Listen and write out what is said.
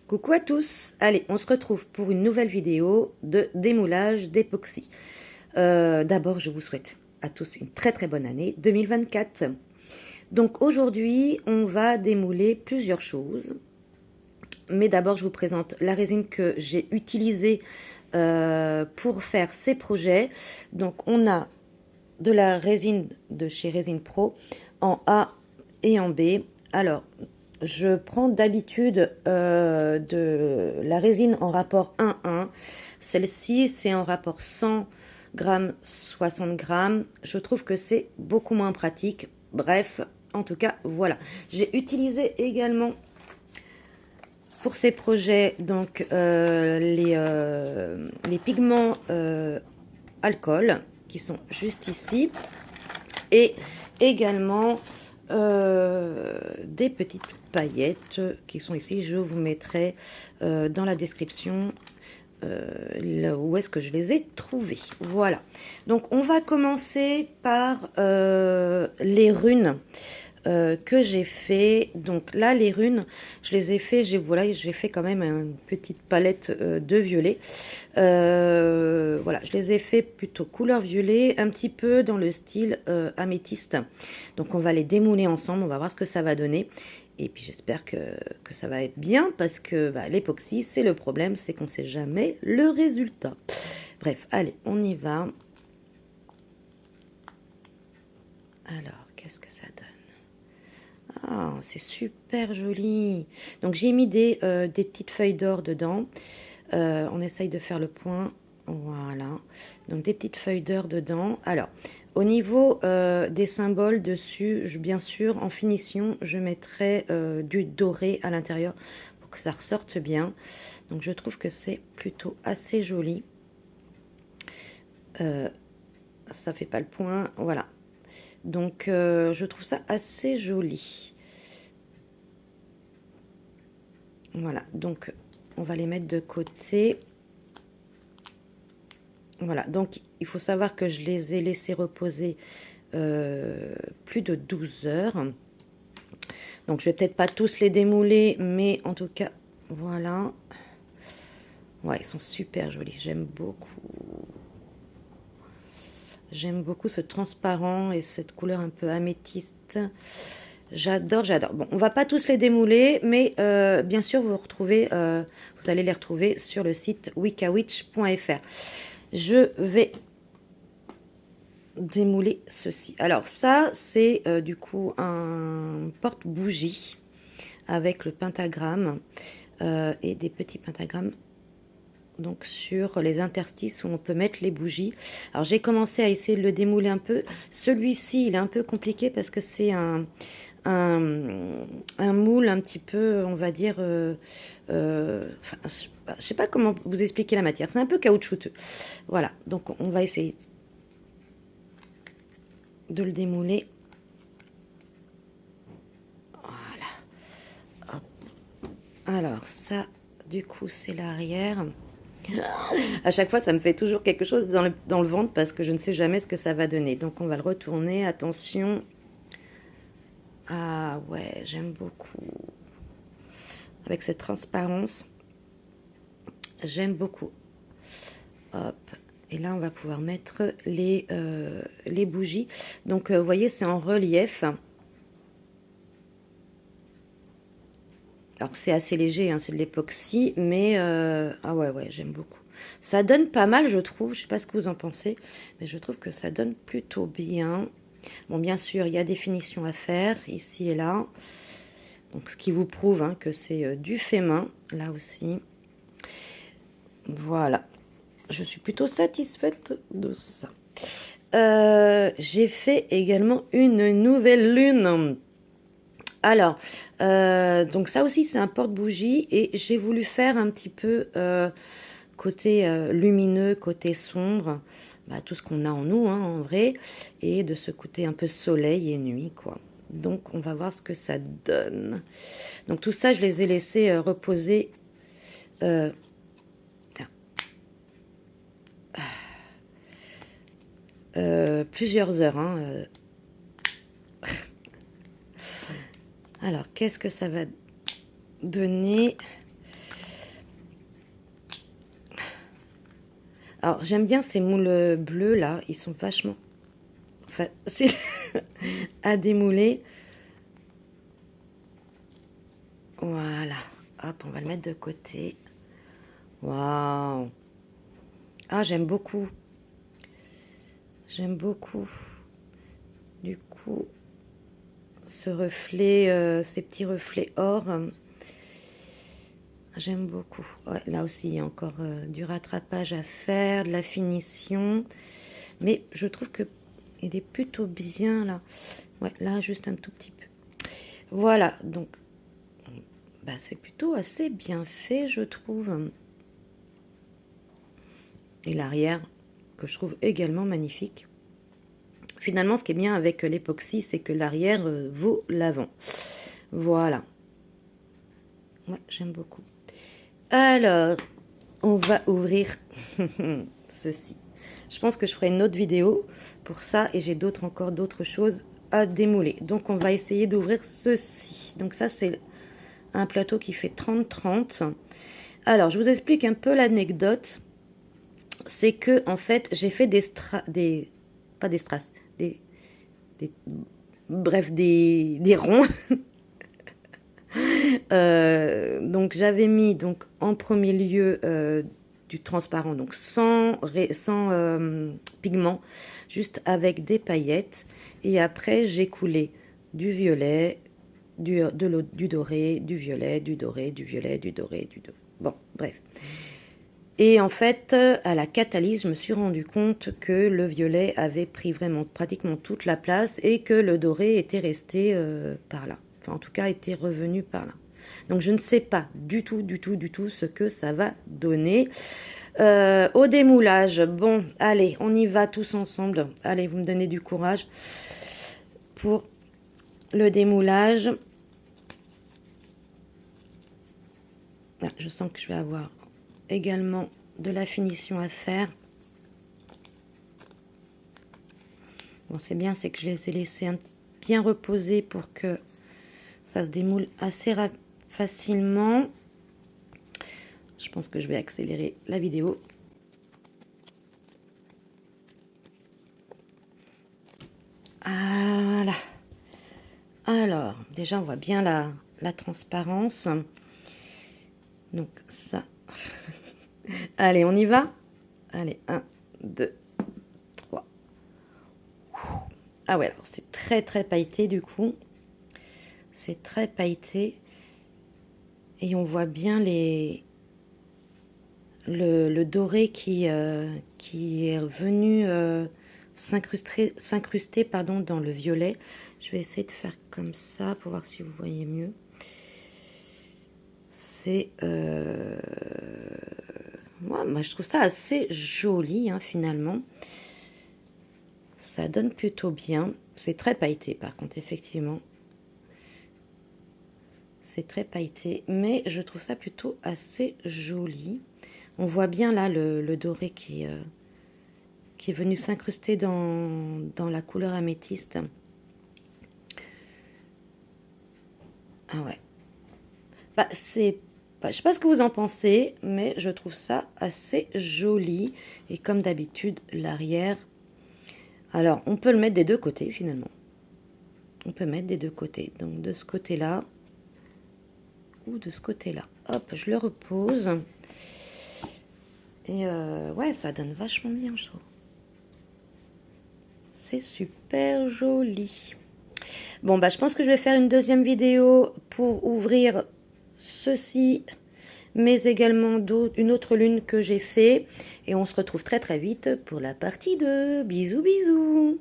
Coucou à tous, allez, on se retrouve pour une nouvelle vidéo de démoulage d'époxy. D'abord, je vous souhaite à tous une très bonne année 2024. Donc aujourd'hui, on va démouler plusieurs choses. Mais d'abord, je vous présente la résine que j'ai utilisée pour faire ces projets. Donc on a de la résine de chez Résine Pro en A et en B. Alors, je prends d'habitude de la résine en rapport 1-1. Celle-ci, c'est en rapport 100 grammes, 60 grammes. Je trouve que c'est beaucoup moins pratique. Bref, en tout cas, voilà. J'ai utilisé également pour ces projets donc les pigments alcool qui sont juste ici et également des petites paillettes qui sont ici. Je vous mettrai dans la description où est-ce que je les ai trouvées. Voilà, donc on va commencer par les runes que j'ai fait. Donc là, les runes, je les ai fait, j'ai fait quand même une petite palette de violet. Voilà, je les ai fait plutôt couleur violet, un petit peu dans le style améthyste. Donc on va les démouler ensemble, on va voir ce que ça va donner. Et puis j'espère que ça va être bien, parce que l'époxy, c'est le problème, c'est qu'on ne sait jamais le résultat. Bref, allez, on y va. Alors, qu'est-ce que ça donne? Ah, c'est super joli. Donc j'ai mis des petites feuilles d'or dedans. On essaye de faire le point. Voilà. Donc des petites feuilles d'or dedans. Alors, au niveau des symboles dessus, bien sûr, en finition, je mettrai du doré à l'intérieur pour que ça ressorte bien. Donc je trouve que c'est plutôt assez joli. Ça fait pas le point. Voilà. Donc je trouve ça assez joli. Voilà, donc on va les mettre de côté. Voilà, donc il faut savoir que je les ai laissés reposer plus de 12 heures. Donc je vais peut-être pas tous les démouler, mais en tout cas, voilà. Ouais, ils sont super jolis, j'aime beaucoup. J'aime beaucoup ce transparent et cette couleur un peu améthyste. J'adore, j'adore. Bon, on va pas tous les démouler, mais bien sûr, vous allez les retrouver sur le site wicawitch.fr. Je vais démouler ceci. Alors ça, c'est du coup un porte-bougie avec le pentagramme et des petits pentagrammes donc sur les interstices où on peut mettre les bougies. Alors j'ai commencé à essayer de le démouler un peu. Celui-ci, il est un peu compliqué parce que c'est un moule un petit peu, on va dire, enfin, je sais pas comment vous expliquer la matière. C'est un peu caoutchouteux. Voilà, donc on va essayer de le démouler. Voilà. Hop. Alors ça, du coup, c'est l'arrière. À chaque fois, ça me fait toujours quelque chose dans le ventre parce que je ne sais jamais ce que ça va donner. Donc, on va le retourner. Attention. Ah ouais, j'aime beaucoup. Avec cette transparence, j'aime beaucoup. Hop. Et là, on va pouvoir mettre les bougies. Donc, vous voyez, c'est en relief. Alors, c'est assez léger, hein, c'est de l'époxy. Mais, ah ouais, j'aime beaucoup. Ça donne pas mal, je trouve. Je sais pas ce que vous en pensez. Mais je trouve que ça donne plutôt bien. Bon, bien sûr, il y a des finitions à faire, ici et là. Donc, ce qui vous prouve hein, que c'est du fait main, là aussi. Voilà. Je suis plutôt satisfaite de ça. J'ai fait également une nouvelle lune. Alors, donc ça aussi, c'est un porte-bougie. Et j'ai voulu faire un petit peu côté lumineux, côté sombre. Tout ce qu'on a en nous, hein, en vrai. Et de ce côté un peu soleil et nuit, quoi. Donc, on va voir ce que ça donne. Donc, tout ça, je les ai laissés reposer plusieurs heures. Hein. Alors, qu'est-ce que ça va donner? Alors, j'aime bien ces moules bleus, là. Ils sont vachement faciles à démouler. Voilà. Hop, on va le mettre de côté. Waouh. Ah, j'aime beaucoup. J'aime beaucoup. Du coup, ce reflet, ces petits reflets or, j'aime beaucoup. Ouais, là aussi, il y a encore du rattrapage à faire, de la finition. Mais je trouve que il est plutôt bien là. Ouais, là, juste un tout petit peu. Voilà, donc, bah, c'est plutôt assez bien fait, je trouve. Et l'arrière, que je trouve également magnifique. Finalement, ce qui est bien avec l'époxy, c'est que l'arrière vaut l'avant. Voilà. Ouais, j'aime beaucoup. Alors, on va ouvrir ceci. Je pense que je ferai une autre vidéo pour ça et j'ai encore d'autres choses à démouler. Donc, on va essayer d'ouvrir ceci. Donc, ça, c'est un plateau qui fait 30-30. Alors, je vous explique un peu l'anecdote. C'est que, en fait, j'ai fait pas des strass, bref, des ronds. Donc j'avais mis donc en premier lieu du transparent, donc sans pigment, juste avec des paillettes. Et après j'ai coulé du violet, du doré, du violet, du doré, du violet, du doré, du doré. Bon, bref. Et en fait, à la catalyse, je me suis rendu compte que le violet avait pris vraiment pratiquement toute la place et que le doré était resté par là. Enfin, en tout cas, était revenu par là. Donc, je ne sais pas du tout ce que ça va donner. Au démoulage, bon, allez, on y va tous ensemble. Allez, vous me donnez du courage pour le démoulage. Ah, je sens que je vais avoir également de la finition à faire. Bon, c'est bien, c'est que je les ai laissés bien reposer pour que ça se démoule assez facilement. Je pense que je vais accélérer la vidéo. Voilà. Alors, déjà, on voit bien la transparence. Donc, ça. Allez, on y va. Allez, 1, 2, 3. Ah ouais, alors c'est très pailleté du coup. C'est très pailleté. Et on voit bien le doré qui est venu s'incruster dans le violet. Je vais essayer de faire comme ça pour voir si vous voyez mieux. C'est moi je trouve ça assez joli hein, finalement. Ça donne plutôt bien. C'est très pailleté par contre, effectivement. C'est très pailleté, mais je trouve ça plutôt assez joli. On voit bien là le doré qui est venu s'incruster dans la couleur améthyste. Ah ouais. Bah, je sais pas ce que vous en pensez, mais je trouve ça assez joli. Et comme d'habitude, l'arrière. Alors, on peut le mettre des deux côtés finalement. On peut mettre des deux côtés. Donc, de ce côté-là ou de ce côté-là. Hop, je le repose. Et ouais, ça donne vachement bien, je trouve. C'est super joli. Bon, bah, je pense que je vais faire une deuxième vidéo pour ouvrir ceci, mais également une autre lune que j'ai fait. Et on se retrouve très vite pour la partie 2. Bisous, bisous.